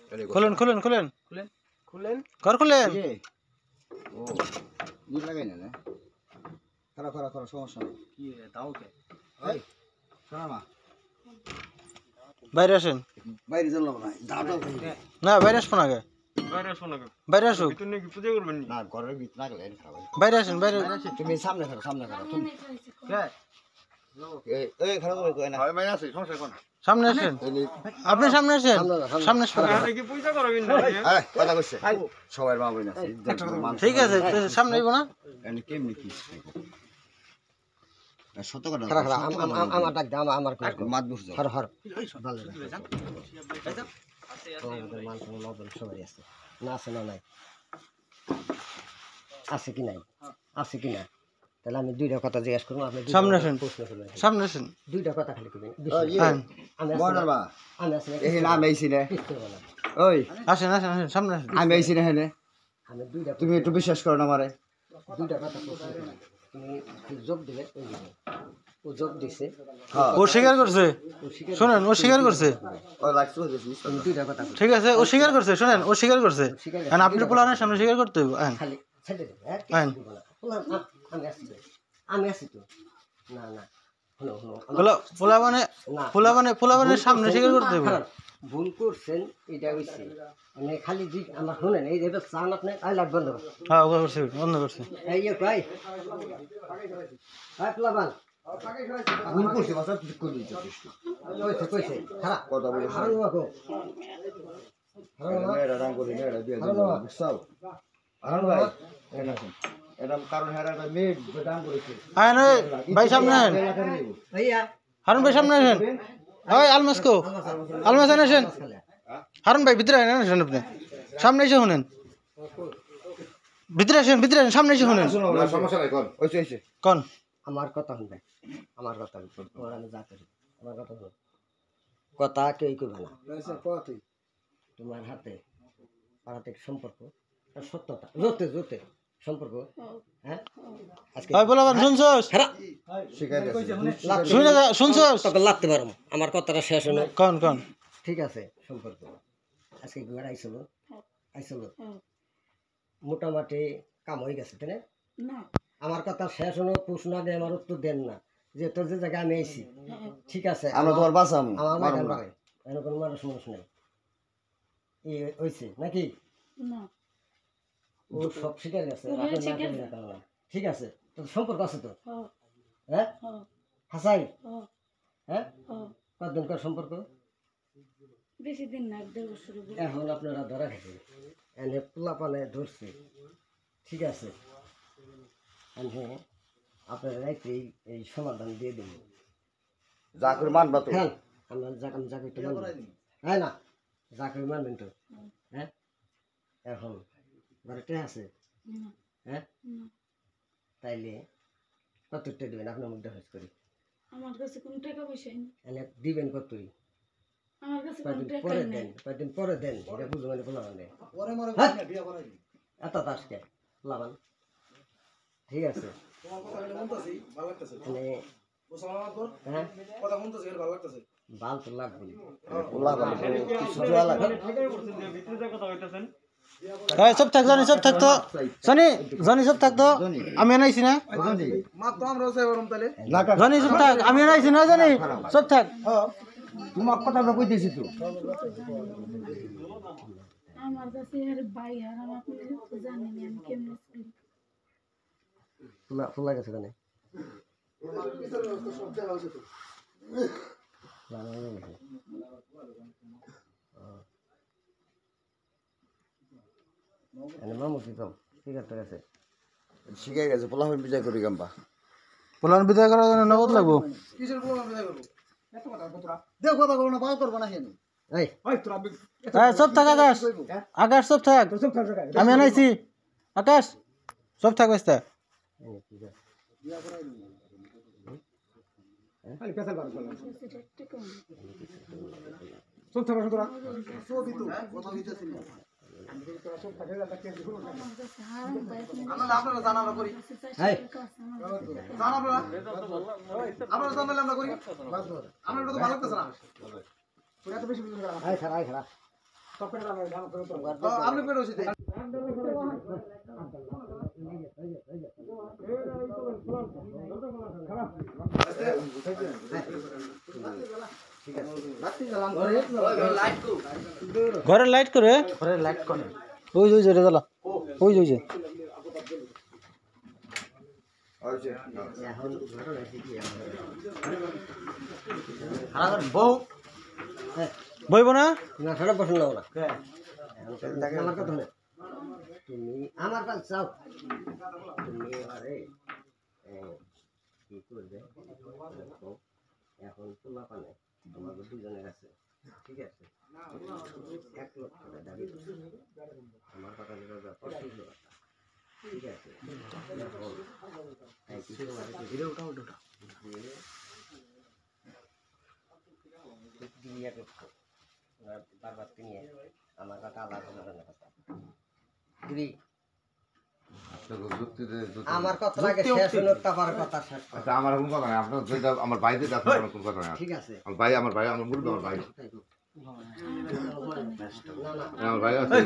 খুলেন খুলেন খুলেন খুলেন খুলেন ঘর খুলেন ও ই লাগাই না খারাপ খারাপ খারাপ সমস্যা নেই কি দাও কে এই শোনা মা বাইরে আসেন বাইরে চললাম না দাও দাও না বাইরে আসবো না আগে বাইরে শোনা বাইরে আসুক ভিতর নাকি পূজা করবেন নি না ঘরের ভিতর না গেলে খারাপ বাইরে আসেন বাইরে তুমি সামনে থাকো তুমি কে এই খারাপ করে কই না হয় মাইনা আছে সমস্যা কোন সামনে আসেন আপনি সামনে আসেন সামনে আসেন আরে কি পূজা করবেন না আরে কথা কইছে সবার মা বইনা ঠিক আছে তো সামনে আইবো না এনে কেমনি কি সত্য কথা আমার ডাক দাম আমার মাত বুঝছো হর হর সবাই আছে না আছে না নাই আছে কি নাই আছে কি না তাহলে আমি দুইটা কথা জিজ্ঞেস করবো আপনি সামনে আসেন সামনে আসেন দুইটা কথা খালি করবেন বর্ণবা আমি আসলে এই নাম আইছিলে ওই আসেন আসেন আসেন সামনে আসেন আমি আইছিলে হেনে আমি দুইটা তুমি একটু বিশ্বাস করো না আমারে দুইটা কথা প্রশ্ন করলাম তুমি যোগ দিলে ওই দিবে ও যোগ দিছে ও স্বীকার করছে শুনেন ও স্বীকার করছে ও লাগছো দিছিস তুমি দুইটা কথা ঠিক আছে ও স্বীকার করছে শুনেন ও স্বীকার করছে এখন আপনি পোলানের সামনে স্বীকার করতে হইব খালি ছেড়ে দেবে আইন আমি আসি তো না না হলো হলো পোলাবানের সামনে স্বীকার করতে হইব ভুল করছেন এটা হইছে মানে খালি আমার শুনেন এই যে চান আপনি আই লাগ বন্ধ হ্যাঁ ও করছে বন্ধ করছে এই যে ভাই হাত লাগান ভুল করছি বাসা ঠিক করে দিচ্ছ কইছে কইছে খারাপ কথা বলে হারানো মাকো মেয়েরা রাং করে মেয়েরা দিয়ে দিল বুঝছাও আরাম ভাই এটা কারণ হেরা মেয়ে দান করেছে আইন ওই ভাই সামনে আইন ভাইয়া হারুন ভাই সামনে আসেন ওই আলমাসকো আলমাস আসেন হারুন ভাই ভিতরে আসেন আপনি সামনে এসে শুনেন ভিতরে আসেন সামনে এসে শুনেন সমস্যা নাই কোন ওইছে কোন আমার কথা শুনবে আমার কথা তোমার আমি যা করি আমার কথা শুন কথা কেউ করবে না তোমার হাতে পারাতে সম্পর্ক আর সত্যতা জোতে জোতে সম্পর্ক হ্যাঁ আজকে ওই বলাবান শুনছস শিখাই শুনে যা শুনছস তোকে লাগতে পারো আমার কথাটা শেষ হলো কোন কোন ঠিক আছে সম্পর্ক আজকে ঘর আইসল মোটামুটি কাম হয়ে গেছে তাই না আমার কথা শেষ হলো প্রশ্ন আগে আমার উত্তর দেন না যে তোর যে জায়গায় আমি আইছি ঠিক আছে আমরা তোমার বাঁচাম আমার এনে কোনো মানুষ মানুষ নেই এই হয়েছে নাকি ও সব শিকার গেছে ঠিক আছে তোর সম্পর্ক আছে তো হ্যাঁ হাসাই হ্যাঁ কতদিনকার সম্পর্ক বেশি দিন না 1.5 বছর এখন আপনারা ধরা খেতে এনে পোলা পানে ধরছে ঠিক আছে হ্যাঁ আপনারা রাইতে এই সমাধান দিয়ে দেব যা করে মানবা তো হ্যাঁ আমরা যা করতে মানব হ্যাঁ না যা করে মানবেন তো হ্যাঁ এখন ঘরেতে আছে হ্যাঁ তাইলে কত টাকা দেবেন আপনার মধ্যে খরচ করি আমার কাছে কোনো টাকা পয়সা নেই এনে দিবেন কতই আমার কাছে কোনো টাকা পরে নেই দেন কয়েকদিন পরে দেন এটা বুঝবো মানে পোলা মানে এত তাসকে লাভান ঠিক আছে মানে হ্যাঁ বাল তো লাগবে এই সব থাক জানি সব থাক তো জানি সব থাক তো আমি আনাইছি না জানি সব থাক আমি আনাইছি না জানি সব থাক তোমার কথা আমরা কইতেছি তো আমার কাছে আর ভাই আর আমার কোনো জানি না আমি কেমনে করি ফুলা গেছে কেন মামু কি কম ঠিক আছে শিখাই গেছে পোলাপন বিজয় করি গাম্বা পোলান বিদায় করার জন্য নগদ লাগবো এই সব থাক আকাশ সব থাক আমি আনাইছি আকাশ সব থাক বেস্তা খারাপ আপনি বেরোছি ঘরের লাইট করে ওই যে জ্বালা ওই যে এখন ঘটনা হয়েছে কি আমার বউ বইব না না সেটা পছন্দ না আমার কথা শোনে তুমি আমার কাছে চাও তুমি এবারে কি করবে দেখো, এখন তোমার পানে তোমাদের দুজনের কাছে ঠিক আছে 1 লক্ষ টাকা দাবি করছে। আমার কথা নিয়ে ঠিক আছে এখন এই কিছু ধীরে উঠাও দিয়ে বারবার তিনি আমার কথা আলাদা কথা দিদি আমার কথা আগে শেষ হলো তারপর কথা শেষ করো। আচ্ছা আমার কোনো কথা নাই আপনার যেটা আমার ভাইতে দেখো আমার কোনো কথা নাই ঠিক আছে আমার ভাই আমার মুরব্বি আমার ভাই না না আমার ভাই আছে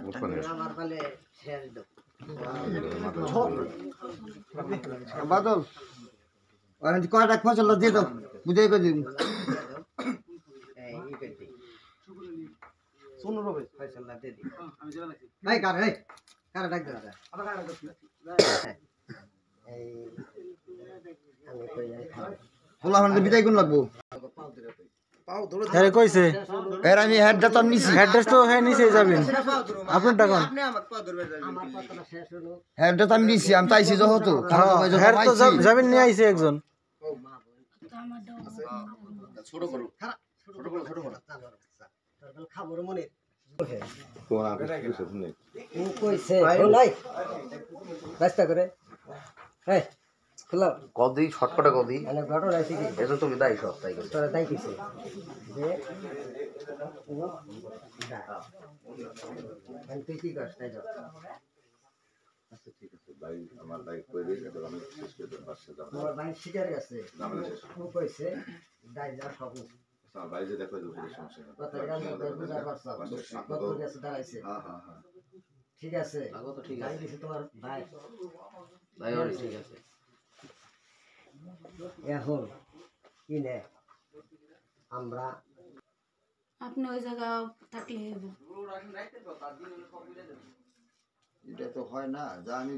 ওখানে আমার বলে শেষ দাও বাদল আর কয়টা ফসল দিয়ে দাও বুঝাই করে দিন এই ই করতে শুনুন রবে ফয়সালা দে দি ভাই কার ডাক দাও এই আমি কই যাই খোলা হলে বিদায় কোন লাগবো আরে কইছে এর আমি হেড দাতাম নিছি অ্যাড্রেস তো হ্যাঁ নিচে যাবেন আপনার টাকা আমার কথাটা শেষ হলো হেড দাতাম নিছি আমি চাইছি যেহেতু হ্যাঁ তো যাবেন নিয়ে আইছে একজন তো আমার দাও ছোট করো তোর খাবার মনে তোমার কিছু নেই ও কইছে ও নাই রাস্তা করে এই খোলা কদি ছটপটে কদি মানে ঘটনা আছে কি এটা তুমি দাই সব তাই করে তোরা তাই কইছে যে ও দা মানে তুই কি করছ তাই যাও আচ্ছা ঠিক আছে ভাই আমার ভাই কই দেই এটা আমি শেষ করে দেব বাসে যাব তোমার ভাই শিকার গেছে ও কইছে দাই যা সব আমার ভাই যে দেখো যে সমস্যা নেই কথা গান বুঝা পারছ কত গেছে দাঁড়াইছে হ্যাঁ হ্যাঁ হ্যাঁ ঠিক আছে আগো তো ঠিক দাই আছে দিছে তোমার ভাই তাই ঠিক আছে এখন কিনে আমরা আপনি ওই জায়গা থাকলে হইব এটা তো হয় না যা আমি